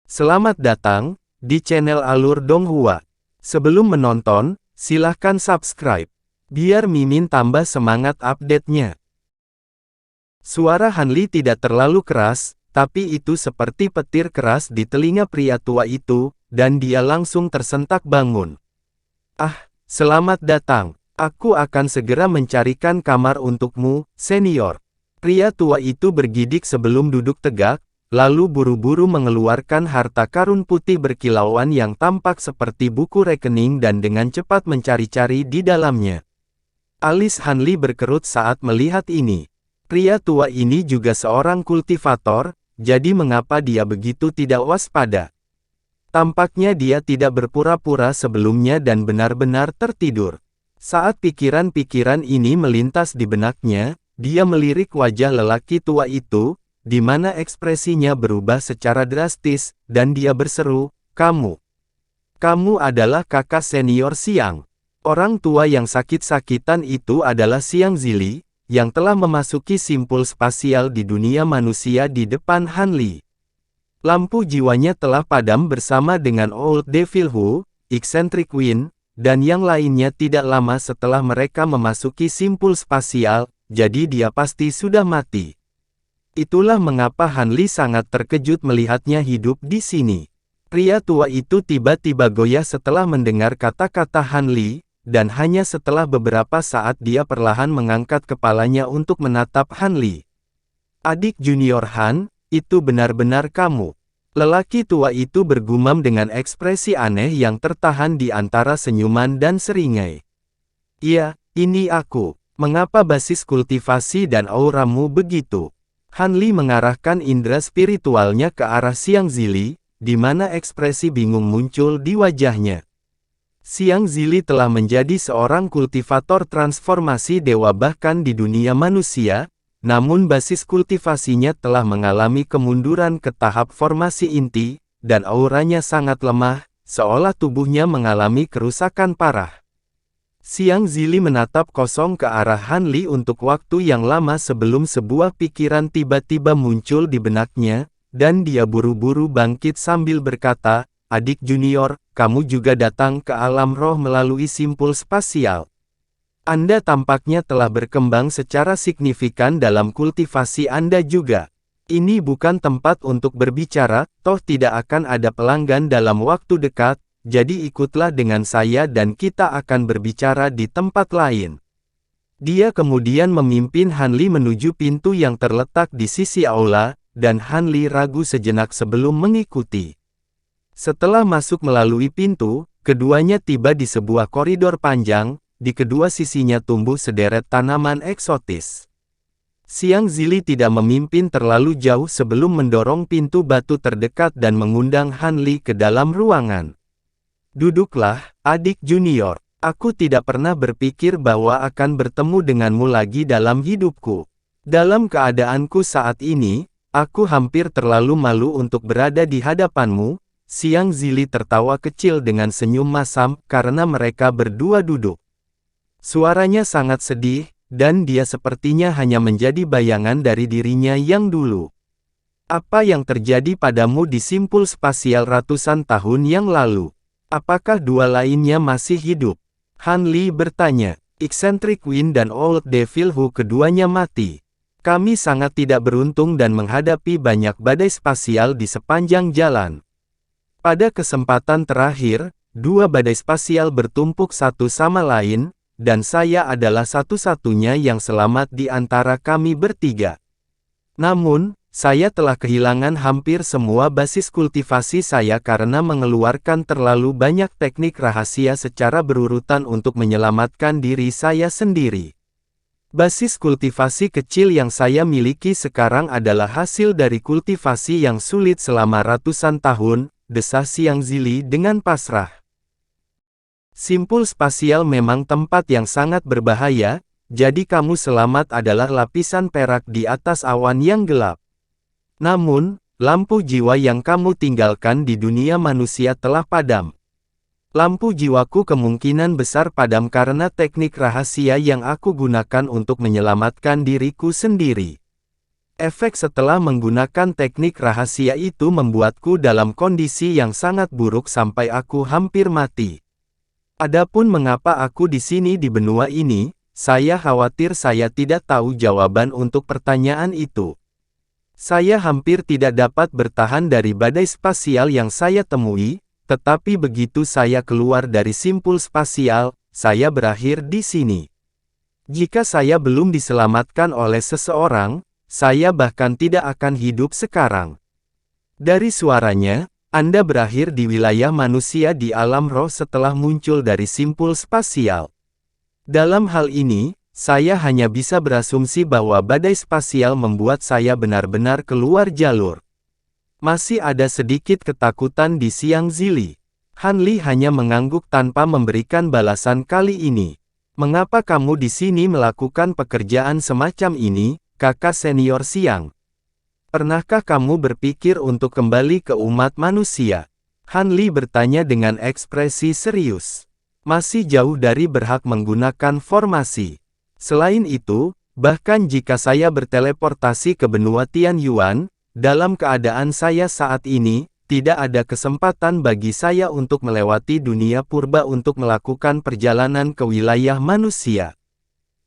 Selamat datang di channel Alur Donghua. Sebelum menonton, silahkan subscribe, biar Mimin tambah semangat update-nya. Suara Hanli tidak terlalu keras, tapi itu seperti petir keras di telinga pria tua itu, dan dia langsung tersentak bangun. Ah, selamat datang. Aku akan segera mencarikan kamar untukmu, senior. Pria tua itu bergidik sebelum duduk tegak, lalu buru-buru mengeluarkan harta karun putih berkilauan yang tampak seperti buku rekening dan dengan cepat mencari-cari di dalamnya. Alis Hanli berkerut saat melihat ini. Pria tua ini juga seorang kultivator, jadi mengapa dia begitu tidak waspada? Tampaknya dia tidak berpura-pura sebelumnya dan benar-benar tertidur. Saat pikiran-pikiran ini melintas di benaknya, dia melirik wajah lelaki tua itu, di mana ekspresinya berubah secara drastis, dan dia berseru, "Kamu adalah kakak senior Xiang." Orang tua yang sakit-sakitan itu adalah Xiang Zili, yang telah memasuki simpul spasial di dunia manusia di depan Hanli. Lampu jiwanya telah padam bersama dengan Old Devil Hu, Eccentric Wind, dan yang lainnya tidak lama setelah mereka memasuki simpul spasial, jadi dia pasti sudah mati. Itulah mengapa Hanli sangat terkejut melihatnya hidup di sini. Pria tua itu tiba-tiba goyah setelah mendengar kata-kata Hanli, dan hanya setelah beberapa saat dia perlahan mengangkat kepalanya untuk menatap Hanli. "Adik junior Han, itu benar-benar kamu." Lelaki tua itu bergumam dengan ekspresi aneh yang tertahan di antara senyuman dan seringai. "Iya, ini aku. Mengapa basis kultivasi dan auramu begitu?" Hanli mengarahkan indera spiritualnya ke arah Xiang Zili, di mana ekspresi bingung muncul di wajahnya. Xiang Zili telah menjadi seorang kultivator transformasi dewa bahkan di dunia manusia, namun basis kultivasinya telah mengalami kemunduran ke tahap formasi inti, dan auranya sangat lemah, seolah tubuhnya mengalami kerusakan parah. Xiang Zili menatap kosong ke arah Hanli untuk waktu yang lama sebelum sebuah pikiran tiba-tiba muncul di benaknya, dan dia buru-buru bangkit sambil berkata, "Adik junior, kamu juga datang ke alam roh melalui simpul spasial. Anda tampaknya telah berkembang secara signifikan dalam kultivasi Anda juga. Ini bukan tempat untuk berbicara, toh tidak akan ada pelanggan dalam waktu dekat. Jadi ikutlah dengan saya dan kita akan berbicara di tempat lain." Dia kemudian memimpin Hanli menuju pintu yang terletak di sisi aula, dan Hanli ragu sejenak sebelum mengikuti. Setelah masuk melalui pintu, keduanya tiba di sebuah koridor panjang, di kedua sisinya tumbuh sederet tanaman eksotis. Xiang Zili tidak memimpin terlalu jauh sebelum mendorong pintu batu terdekat dan mengundang Hanli ke dalam ruangan. "Duduklah, adik junior. Aku tidak pernah berpikir bahwa akan bertemu denganmu lagi dalam hidupku. Dalam keadaanku saat ini, aku hampir terlalu malu untuk berada di hadapanmu." Xiang Zili tertawa kecil dengan senyum masam karena mereka berdua duduk. Suaranya sangat sedih, dan dia sepertinya hanya menjadi bayangan dari dirinya yang dulu. "Apa yang terjadi padamu di simpul spasial ratusan tahun yang lalu? Apakah dua lainnya masih hidup?" Hanli bertanya. "Eccentric Wind dan Old Devil Hu keduanya mati. Kami sangat tidak beruntung dan menghadapi banyak badai spasial di sepanjang jalan. Pada kesempatan terakhir, dua badai spasial bertumpuk satu sama lain, dan saya adalah satu-satunya yang selamat di antara kami bertiga. Namun, saya telah kehilangan hampir semua basis kultivasi saya karena mengeluarkan terlalu banyak teknik rahasia secara berurutan untuk menyelamatkan diri saya sendiri. Basis kultivasi kecil yang saya miliki sekarang adalah hasil dari kultivasi yang sulit selama ratusan tahun," desah Xiang Zili dengan pasrah. "Simpul spasial memang tempat yang sangat berbahaya, jadi kamu selamat adalah lapisan perak di atas awan yang gelap. Namun, lampu jiwa yang kamu tinggalkan di dunia manusia telah padam. Lampu jiwaku kemungkinan besar padam karena teknik rahasia yang aku gunakan untuk menyelamatkan diriku sendiri. Efek setelah menggunakan teknik rahasia itu membuatku dalam kondisi yang sangat buruk sampai aku hampir mati. Adapun mengapa aku di sini di benua ini, saya khawatir saya tidak tahu jawaban untuk pertanyaan itu. Saya hampir tidak dapat bertahan dari badai spasial yang saya temui, tetapi begitu saya keluar dari simpul spasial, saya berakhir di sini. Jika saya belum diselamatkan oleh seseorang, saya bahkan tidak akan hidup sekarang. Dari suaranya, Anda berakhir di wilayah manusia di alam roh setelah muncul dari simpul spasial. Dalam hal ini, saya hanya bisa berasumsi bahwa badai spasial membuat saya benar-benar keluar jalur. Masih ada sedikit ketakutan di Xiang Zili. Han Li hanya mengangguk tanpa memberikan balasan kali ini. Mengapa kamu di sini melakukan pekerjaan semacam ini, kakak senior Xiang? Pernahkah kamu berpikir untuk kembali ke umat manusia? Han Li bertanya dengan ekspresi serius. Masih jauh dari berhak menggunakan formasi. Selain itu, bahkan jika saya berteleportasi ke benua Tianyuan, dalam keadaan saya saat ini, tidak ada kesempatan bagi saya untuk melewati dunia purba untuk melakukan perjalanan ke wilayah manusia.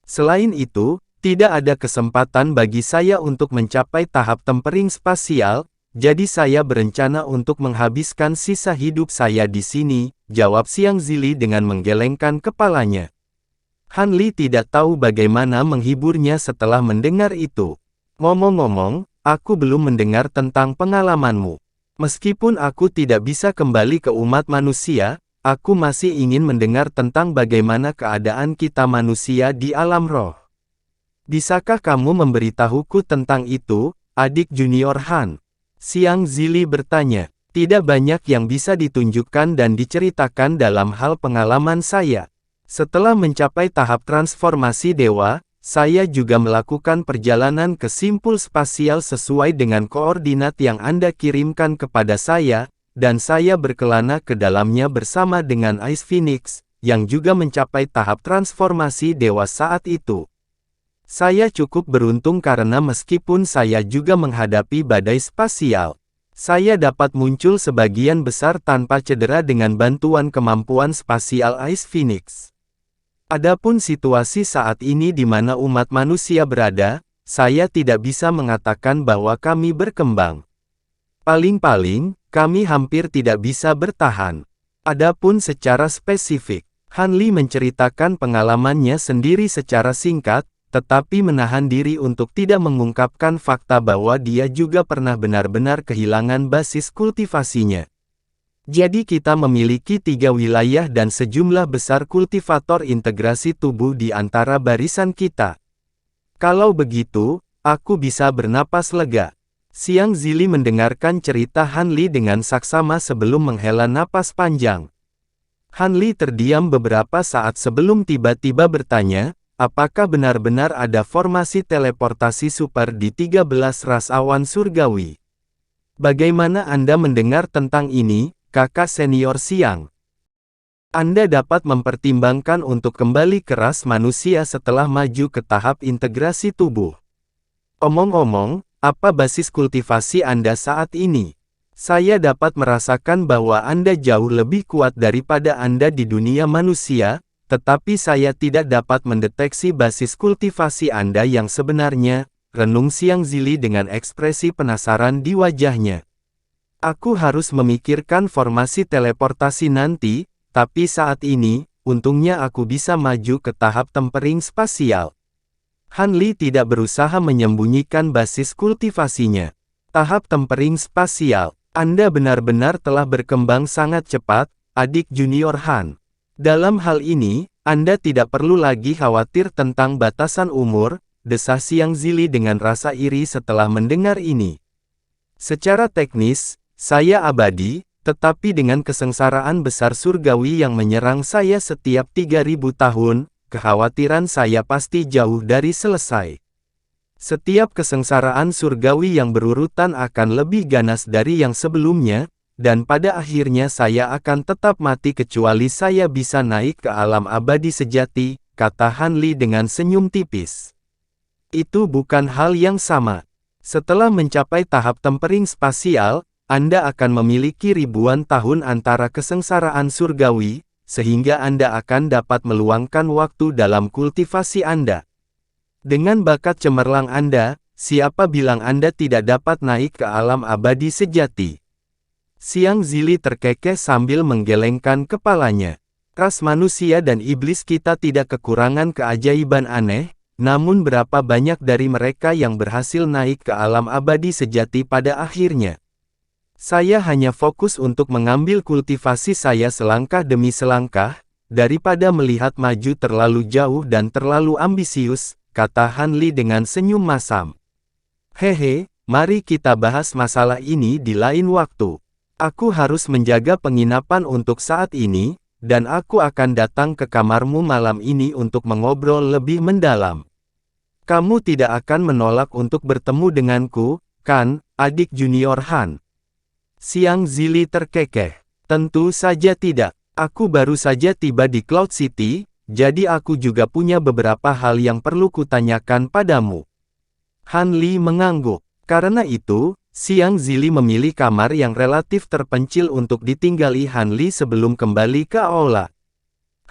Selain itu, tidak ada kesempatan bagi saya untuk mencapai tahap tempering spasial, jadi saya berencana untuk menghabiskan sisa hidup saya di sini, jawab Xiang Zili dengan menggelengkan kepalanya. Han Li tidak tahu bagaimana menghiburnya setelah mendengar itu. Ngomong-ngomong, aku belum mendengar tentang pengalamanmu. Meskipun aku tidak bisa kembali ke umat manusia, aku masih ingin mendengar tentang bagaimana keadaan kita manusia di alam roh. Bisakah kamu memberitahuku tentang itu, adik junior Han? Xiang Zili bertanya. Tidak banyak yang bisa ditunjukkan dan diceritakan dalam hal pengalaman saya. Setelah mencapai tahap transformasi dewa, saya juga melakukan perjalanan ke simpul spasial sesuai dengan koordinat yang Anda kirimkan kepada saya, dan saya berkelana ke dalamnya bersama dengan Ice Phoenix, yang juga mencapai tahap transformasi dewa saat itu. Saya cukup beruntung karena meskipun saya juga menghadapi badai spasial, saya dapat muncul sebagian besar tanpa cedera dengan bantuan kemampuan spasial Ice Phoenix. Adapun situasi saat ini di mana umat manusia berada, saya tidak bisa mengatakan bahwa kami berkembang. Paling-paling, kami hampir tidak bisa bertahan. Adapun secara spesifik, Han Li menceritakan pengalamannya sendiri secara singkat, tetapi menahan diri untuk tidak mengungkapkan fakta bahwa dia juga pernah benar-benar kehilangan basis kultivasinya. Jadi kita memiliki 3 wilayah dan sejumlah besar kultivator integrasi tubuh di antara barisan kita. Kalau begitu, aku bisa bernapas lega. Xiang Zili mendengarkan cerita Han Li dengan saksama sebelum menghela napas panjang. Han Li terdiam beberapa saat sebelum tiba-tiba bertanya, apakah benar-benar ada formasi teleportasi super di 13 ras awan surgawi? Bagaimana Anda mendengar tentang ini, kakak senior Xiang? Anda dapat mempertimbangkan untuk kembali ke ras manusia setelah maju ke tahap integrasi tubuh. Omong-omong, apa basis kultivasi Anda saat ini? Saya dapat merasakan bahwa Anda jauh lebih kuat daripada Anda di dunia manusia, tetapi saya tidak dapat mendeteksi basis kultivasi Anda yang sebenarnya, renung Xiang Zili dengan ekspresi penasaran di wajahnya. Aku harus memikirkan formasi teleportasi nanti, tapi saat ini, untungnya aku bisa maju ke tahap tempering spasial. Han Li tidak berusaha menyembunyikan basis kultivasinya. Tahap tempering spasial, Anda benar-benar telah berkembang sangat cepat, adik junior Han. Dalam hal ini, Anda tidak perlu lagi khawatir tentang batasan umur, desah Xiang Zili dengan rasa iri setelah mendengar ini. Secara teknis, saya abadi, tetapi dengan kesengsaraan besar surgawi yang menyerang saya setiap 3000 tahun, kekhawatiran saya pasti jauh dari selesai. Setiap kesengsaraan surgawi yang berurutan akan lebih ganas dari yang sebelumnya, dan pada akhirnya saya akan tetap mati kecuali saya bisa naik ke alam abadi sejati, kata Han Li dengan senyum tipis. Itu bukan hal yang sama. Setelah mencapai tahap tempering spasial, Anda akan memiliki ribuan tahun antara kesengsaraan surgawi, sehingga Anda akan dapat meluangkan waktu dalam kultivasi Anda. Dengan bakat cemerlang Anda, siapa bilang Anda tidak dapat naik ke alam abadi sejati? Xiang Zili terkekeh sambil menggelengkan kepalanya. Ras manusia dan iblis kita tidak kekurangan keajaiban aneh, namun berapa banyak dari mereka yang berhasil naik ke alam abadi sejati pada akhirnya? Saya hanya fokus untuk mengambil kultivasi saya selangkah demi selangkah, daripada melihat maju terlalu jauh dan terlalu ambisius, kata Han Li dengan senyum masam. Hehe, mari kita bahas masalah ini di lain waktu. Aku harus menjaga penginapan untuk saat ini, dan aku akan datang ke kamarmu malam ini untuk mengobrol lebih mendalam. Kamu tidak akan menolak untuk bertemu denganku, kan, adik junior Han? Xiang Zili terkekeh. Tentu saja tidak. Aku baru saja tiba di Cloud City, jadi aku juga punya beberapa hal yang perlu kutanyakan padamu. Han Li mengangguk. Karena itu, Xiang Zili memilih kamar yang relatif terpencil untuk ditinggali Han Li sebelum kembali ke aula.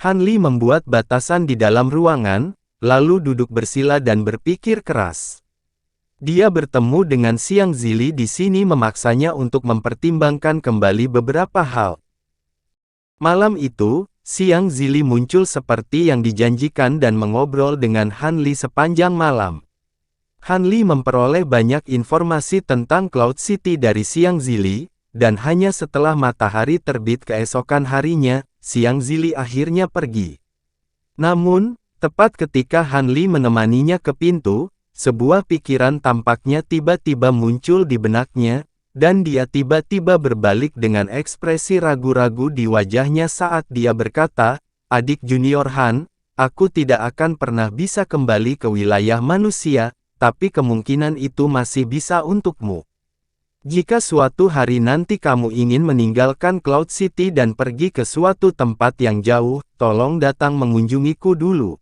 Han Li membuat batasan di dalam ruangan, lalu duduk bersila dan berpikir keras. Dia bertemu dengan Xiang Zili di sini memaksanya untuk mempertimbangkan kembali beberapa hal. Malam itu, Xiang Zili muncul seperti yang dijanjikan dan mengobrol dengan Han Li sepanjang malam. Han Li memperoleh banyak informasi tentang Cloud City dari Xiang Zili, dan hanya setelah matahari terbit keesokan harinya, Xiang Zili akhirnya pergi. Namun, tepat ketika Han Li menemaninya ke pintu, sebuah pikiran tampaknya tiba-tiba muncul di benaknya, dan dia tiba-tiba berbalik dengan ekspresi ragu-ragu di wajahnya saat dia berkata, "Adik junior Han, aku tidak akan pernah bisa kembali ke wilayah manusia, tapi kemungkinan itu masih bisa untukmu. Jika suatu hari nanti kamu ingin meninggalkan Cloud City dan pergi ke suatu tempat yang jauh, tolong datang mengunjungiku dulu.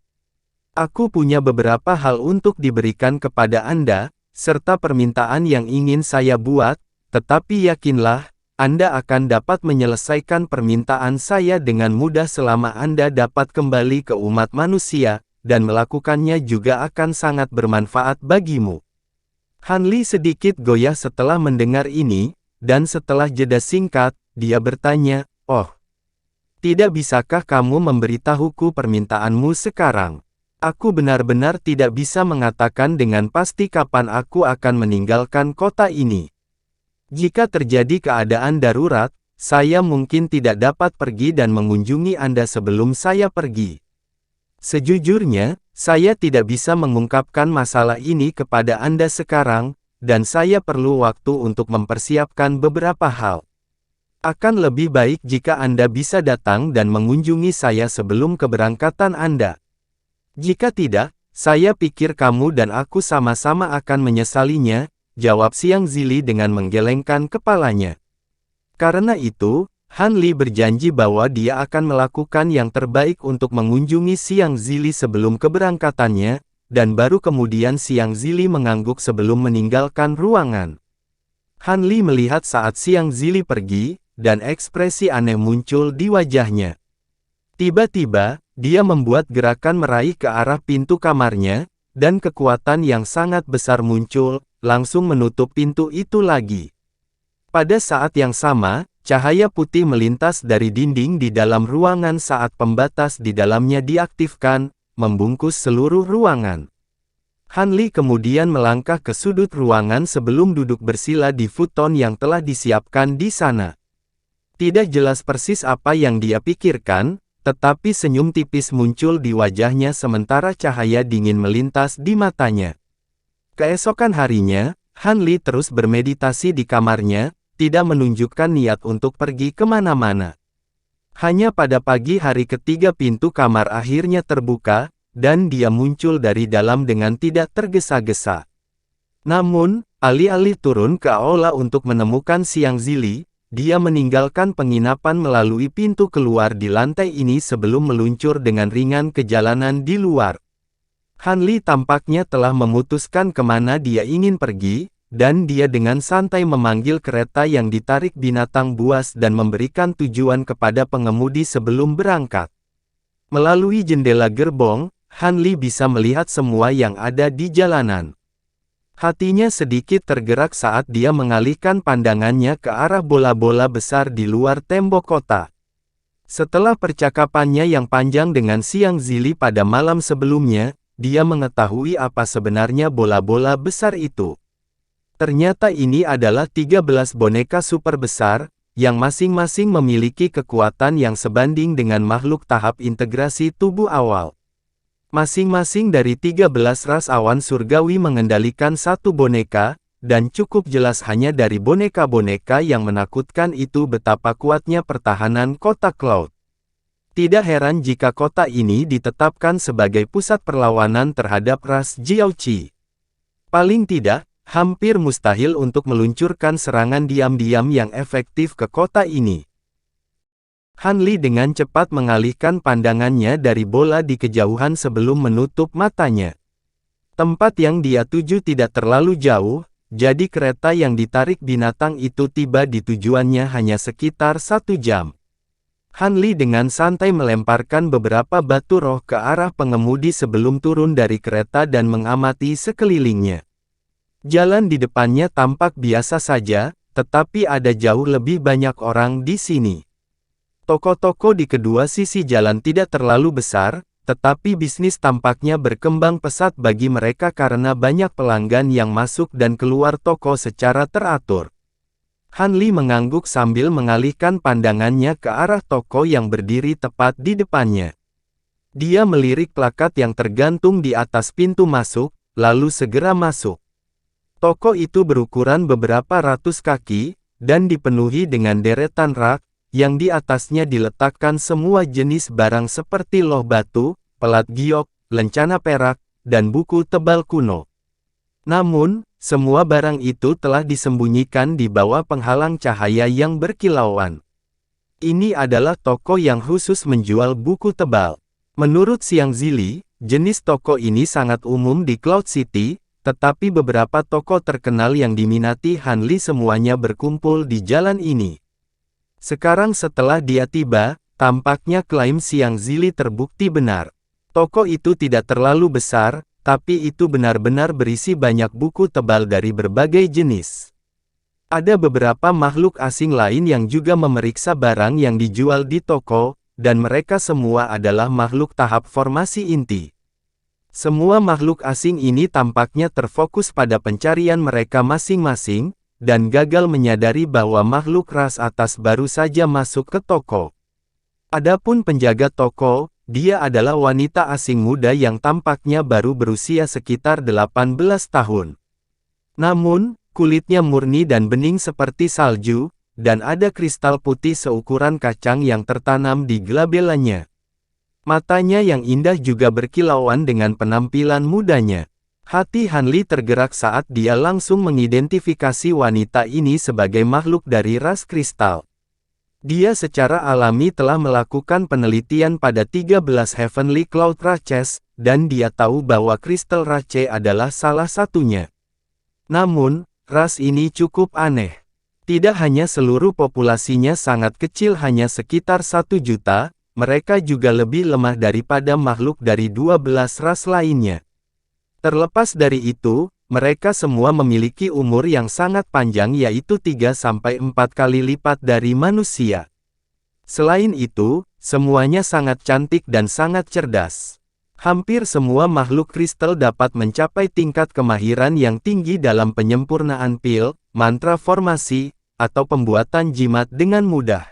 Aku punya beberapa hal untuk diberikan kepada Anda, serta permintaan yang ingin saya buat, tetapi yakinlah, Anda akan dapat menyelesaikan permintaan saya dengan mudah selama Anda dapat kembali ke umat manusia, dan melakukannya juga akan sangat bermanfaat bagimu." Han Li sedikit goyah setelah mendengar ini, dan setelah jeda singkat, dia bertanya, "Oh, tidak bisakah kamu memberitahuku permintaanmu sekarang? Aku benar-benar tidak bisa mengatakan dengan pasti kapan aku akan meninggalkan kota ini. Jika terjadi keadaan darurat, saya mungkin tidak dapat pergi dan mengunjungi Anda sebelum saya pergi. Sejujurnya, saya tidak bisa mengungkapkan masalah ini kepada Anda sekarang, dan saya perlu waktu untuk mempersiapkan beberapa hal. Akan lebih baik jika Anda bisa datang dan mengunjungi saya sebelum keberangkatan Anda. Jika tidak, saya pikir kamu dan aku sama-sama akan menyesalinya," jawab Xiang Zili dengan menggelengkan kepalanya. Karena itu, Han Li berjanji bahwa dia akan melakukan yang terbaik untuk mengunjungi Xiang Zili sebelum keberangkatannya, dan baru kemudian Xiang Zili mengangguk sebelum meninggalkan ruangan. Han Li melihat saat Xiang Zili pergi, dan ekspresi aneh muncul di wajahnya. Tiba-tiba, dia membuat gerakan meraih ke arah pintu kamarnya, dan kekuatan yang sangat besar muncul, langsung menutup pintu itu lagi. Pada saat yang sama, cahaya putih melintas dari dinding di dalam ruangan saat pembatas di dalamnya diaktifkan, membungkus seluruh ruangan. Han Li kemudian melangkah ke sudut ruangan sebelum duduk bersila di futon yang telah disiapkan di sana. Tidak jelas persis apa yang dia pikirkan, tetapi senyum tipis muncul di wajahnya sementara cahaya dingin melintas di matanya. Keesokan harinya, Han Li terus bermeditasi di kamarnya, tidak menunjukkan niat untuk pergi kemana-mana. Hanya pada pagi hari ketiga pintu kamar akhirnya terbuka, dan dia muncul dari dalam dengan tidak tergesa-gesa. Namun, alih-alih turun ke aula untuk menemukan Xiang Zili, dia meninggalkan penginapan melalui pintu keluar di lantai ini sebelum meluncur dengan ringan ke jalanan di luar. Han Li tampaknya telah memutuskan kemana dia ingin pergi, dan dia dengan santai memanggil kereta yang ditarik binatang buas dan memberikan tujuan kepada pengemudi sebelum berangkat. Melalui jendela gerbong, Han Li bisa melihat semua yang ada di jalanan. Hatinya sedikit tergerak saat dia mengalihkan pandangannya ke arah bola-bola besar di luar tembok kota. Setelah percakapannya yang panjang dengan Xiang Zili pada malam sebelumnya, dia mengetahui apa sebenarnya bola-bola besar itu. Ternyata ini adalah 13 boneka super besar, yang masing-masing memiliki kekuatan yang sebanding dengan makhluk tahap integrasi tubuh awal. Masing-masing dari 13 ras awan surgawi mengendalikan satu boneka, dan cukup jelas hanya dari boneka-boneka yang menakutkan itu betapa kuatnya pertahanan kota Cloud. Tidak heran jika kota ini ditetapkan sebagai pusat perlawanan terhadap ras Jiaoqi. Paling tidak, hampir mustahil untuk meluncurkan serangan diam-diam yang efektif ke kota ini. Han Li dengan cepat mengalihkan pandangannya dari bola di kejauhan sebelum menutup matanya. Tempat yang dia tuju tidak terlalu jauh, jadi kereta yang ditarik binatang itu tiba di tujuannya hanya sekitar 1 jam. Han Li dengan santai melemparkan beberapa batu roh ke arah pengemudi sebelum turun dari kereta dan mengamati sekelilingnya. Jalan di depannya tampak biasa saja, tetapi ada jauh lebih banyak orang di sini. Toko-toko di kedua sisi jalan tidak terlalu besar, tetapi bisnis tampaknya berkembang pesat bagi mereka karena banyak pelanggan yang masuk dan keluar toko secara teratur. Han Li mengangguk sambil mengalihkan pandangannya ke arah toko yang berdiri tepat di depannya. Dia melirik plakat yang tergantung di atas pintu masuk, lalu segera masuk. Toko itu berukuran beberapa ratus kaki, dan dipenuhi dengan deretan rak, yang di atasnya diletakkan semua jenis barang seperti loh batu, pelat giok, lencana perak, dan buku tebal kuno. Namun, semua barang itu telah disembunyikan di bawah penghalang cahaya yang berkilauan. Ini adalah toko yang khusus menjual buku tebal. Menurut Xiang Zili, jenis toko ini sangat umum di Cloud City, tetapi beberapa toko terkenal yang diminati Han Li semuanya berkumpul di jalan ini. Sekarang setelah dia tiba, tampaknya klaim Xiang Zili terbukti benar. Toko itu tidak terlalu besar, tapi itu benar-benar berisi banyak buku tebal dari berbagai jenis. Ada beberapa makhluk asing lain yang juga memeriksa barang yang dijual di toko, dan mereka semua adalah makhluk tahap formasi inti. Semua makhluk asing ini tampaknya terfokus pada pencarian mereka masing-masing, dan gagal menyadari bahwa makhluk ras atas baru saja masuk ke toko. Adapun penjaga toko, dia adalah wanita asing muda yang tampaknya baru berusia sekitar 18 tahun. Namun, kulitnya murni dan bening seperti salju, dan ada kristal putih seukuran kacang yang tertanam di glabelanya. Matanya yang indah juga berkilauan dengan penampilan mudanya. Hati Han Li tergerak saat dia langsung mengidentifikasi wanita ini sebagai makhluk dari ras kristal. Dia secara alami telah melakukan penelitian pada 13 Heavenly Cloud Races, dan dia tahu bahwa kristal Rache adalah salah satunya. Namun, ras ini cukup aneh. Tidak hanya seluruh populasinya sangat kecil hanya sekitar 1 juta, mereka juga lebih lemah daripada makhluk dari 12 ras lainnya. Terlepas dari itu, mereka semua memiliki umur yang sangat panjang yaitu 3-4 kali lipat dari manusia. Selain itu, semuanya sangat cantik dan sangat cerdas. Hampir semua makhluk kristal dapat mencapai tingkat kemahiran yang tinggi dalam penyempurnaan pil, mantra formasi, atau pembuatan jimat dengan mudah.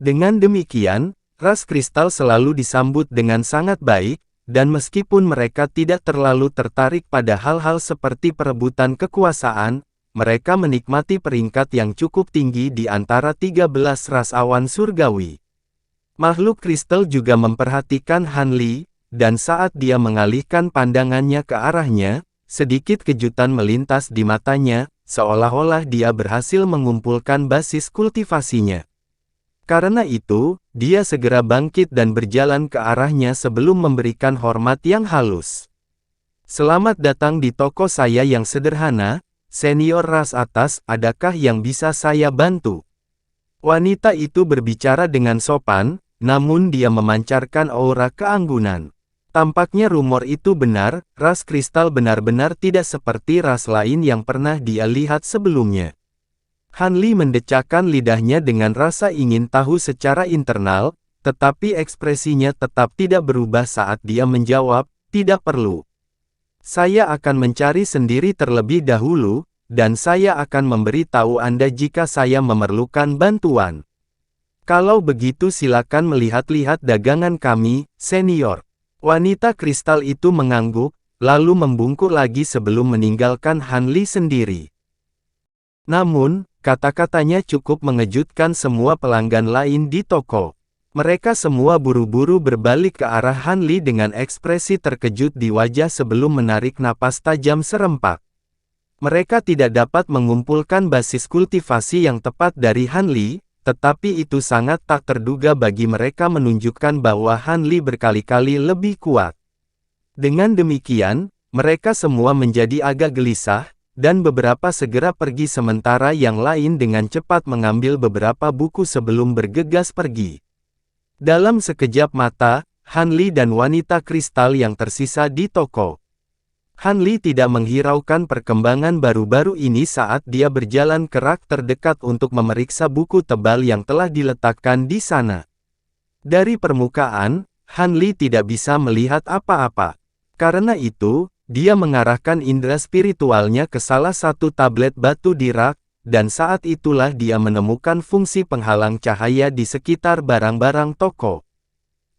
Dengan demikian, ras kristal selalu disambut dengan sangat baik, dan meskipun mereka tidak terlalu tertarik pada hal-hal seperti perebutan kekuasaan, mereka menikmati peringkat yang cukup tinggi di antara 13 ras awan surgawi. Makhluk kristal juga memperhatikan Han Li, dan saat dia mengalihkan pandangannya ke arahnya, sedikit kejutan melintas di matanya, seolah-olah dia berhasil mengumpulkan basis kultivasinya. Karena itu, dia segera bangkit dan berjalan ke arahnya sebelum memberikan hormat yang halus. Selamat datang di toko saya yang sederhana, senior ras atas, adakah yang bisa saya bantu? Wanita itu berbicara dengan sopan, namun dia memancarkan aura keanggunan. Tampaknya rumor itu benar, ras kristal benar-benar tidak seperti ras lain yang pernah dia lihat sebelumnya. Han Li mendecakkan lidahnya dengan rasa ingin tahu secara internal, tetapi ekspresinya tetap tidak berubah saat dia menjawab, tidak perlu. Saya akan mencari sendiri terlebih dahulu, dan saya akan memberitahu Anda jika saya memerlukan bantuan. Kalau begitu silakan melihat-lihat dagangan kami, senior. Wanita kristal itu mengangguk, lalu membungkuk lagi sebelum meninggalkan Han Li sendiri. Namun, kata-katanya cukup mengejutkan semua pelanggan lain di toko. Mereka semua buru-buru berbalik ke arah Han Li dengan ekspresi terkejut di wajah sebelum menarik napas tajam serempak. Mereka tidak dapat mengumpulkan basis kultivasi yang tepat dari Han Li, tetapi itu sangat tak terduga bagi mereka menunjukkan bahwa Han Li berkali-kali lebih kuat. Dengan demikian, mereka semua menjadi agak gelisah, dan beberapa segera pergi sementara yang lain dengan cepat mengambil beberapa buku sebelum bergegas pergi. Dalam sekejap mata, Han Li dan wanita kristal yang tersisa di toko. Han Li tidak menghiraukan perkembangan baru-baru ini saat dia berjalan ke rak terdekat untuk memeriksa buku tebal yang telah diletakkan di sana. Dari permukaan, Han Li tidak bisa melihat apa-apa. Karena itu, dia mengarahkan indera spiritualnya ke salah satu tablet batu di rak, dan saat itulah dia menemukan fungsi penghalang cahaya di sekitar barang-barang toko.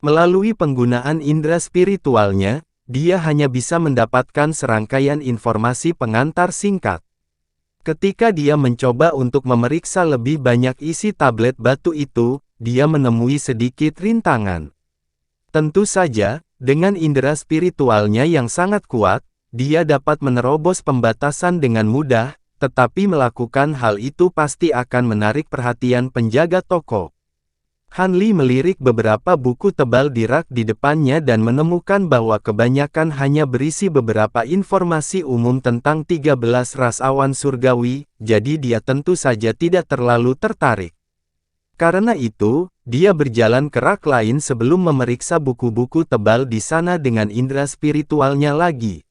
Melalui penggunaan indera spiritualnya, dia hanya bisa mendapatkan serangkaian informasi pengantar singkat. Ketika dia mencoba untuk memeriksa lebih banyak isi tablet batu itu, dia menemui sedikit rintangan. Tentu saja, dengan indera spiritualnya yang sangat kuat, dia dapat menerobos pembatasan dengan mudah, tetapi melakukan hal itu pasti akan menarik perhatian penjaga toko. Han Li melirik beberapa buku tebal di rak di depannya dan menemukan bahwa kebanyakan hanya berisi beberapa informasi umum tentang 13 ras awan surgawi, jadi dia tentu saja tidak terlalu tertarik. Karena itu, dia berjalan ke rak lain sebelum memeriksa buku-buku tebal di sana dengan indera spiritualnya lagi.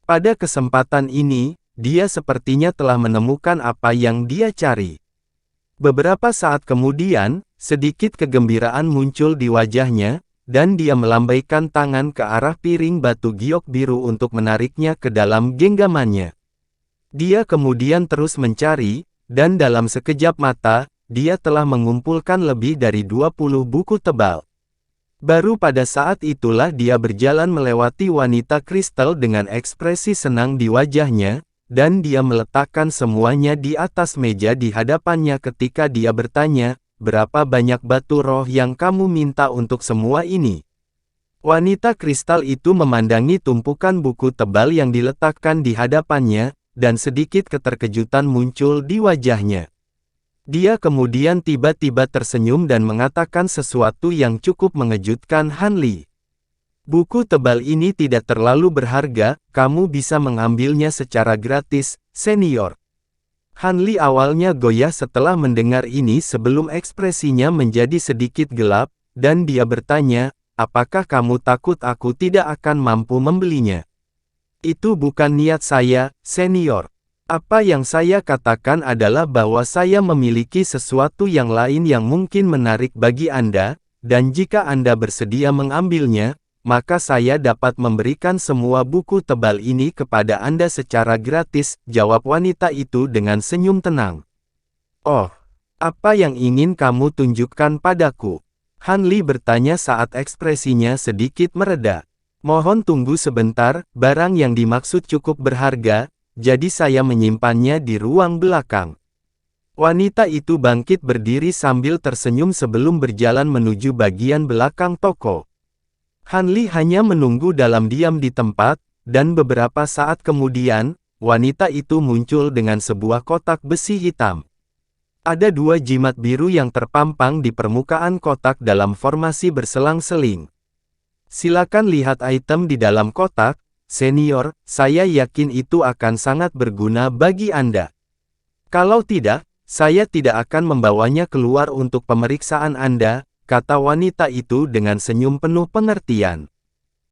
Pada kesempatan ini, dia sepertinya telah menemukan apa yang dia cari. Beberapa saat kemudian, sedikit kegembiraan muncul di wajahnya, dan dia melambaikan tangan ke arah piring batu giok biru untuk menariknya ke dalam genggamannya. Dia kemudian terus mencari, dan dalam sekejap mata, dia telah mengumpulkan lebih dari 20 buku tebal. Baru pada saat itulah dia berjalan melewati wanita kristal dengan ekspresi senang di wajahnya, dan dia meletakkan semuanya di atas meja di hadapannya ketika dia bertanya, berapa banyak batu roh yang kamu minta untuk semua ini? Wanita kristal itu memandangi tumpukan buku tebal yang diletakkan di hadapannya, dan sedikit keterkejutan muncul di wajahnya. Dia kemudian tiba-tiba tersenyum dan mengatakan sesuatu yang cukup mengejutkan Han Li. Buku tebal ini tidak terlalu berharga, kamu bisa mengambilnya secara gratis, senior. Han Li awalnya goyah setelah mendengar ini sebelum ekspresinya menjadi sedikit gelap, dan dia bertanya, apakah kamu takut aku tidak akan mampu membelinya? Itu bukan niat saya, senior. Apa yang saya katakan adalah bahwa saya memiliki sesuatu yang lain yang mungkin menarik bagi Anda, dan jika Anda bersedia mengambilnya, maka saya dapat memberikan semua buku tebal ini kepada Anda secara gratis, jawab wanita itu dengan senyum tenang. Oh, apa yang ingin kamu tunjukkan padaku? Han Li bertanya saat ekspresinya sedikit mereda. Mohon tunggu sebentar, barang yang dimaksud cukup berharga, jadi saya menyimpannya di ruang belakang. Wanita itu bangkit berdiri sambil tersenyum sebelum berjalan menuju bagian belakang toko. Han Li hanya menunggu dalam diam di tempat, dan beberapa saat kemudian, wanita itu muncul dengan sebuah kotak besi hitam. Ada 2 jimat biru yang terpampang di permukaan kotak dalam formasi berselang-seling. Silakan lihat item di dalam kotak, Senior, saya yakin itu akan sangat berguna bagi Anda. Kalau tidak, saya tidak akan membawanya keluar untuk pemeriksaan Anda, kata wanita itu dengan senyum penuh pengertian.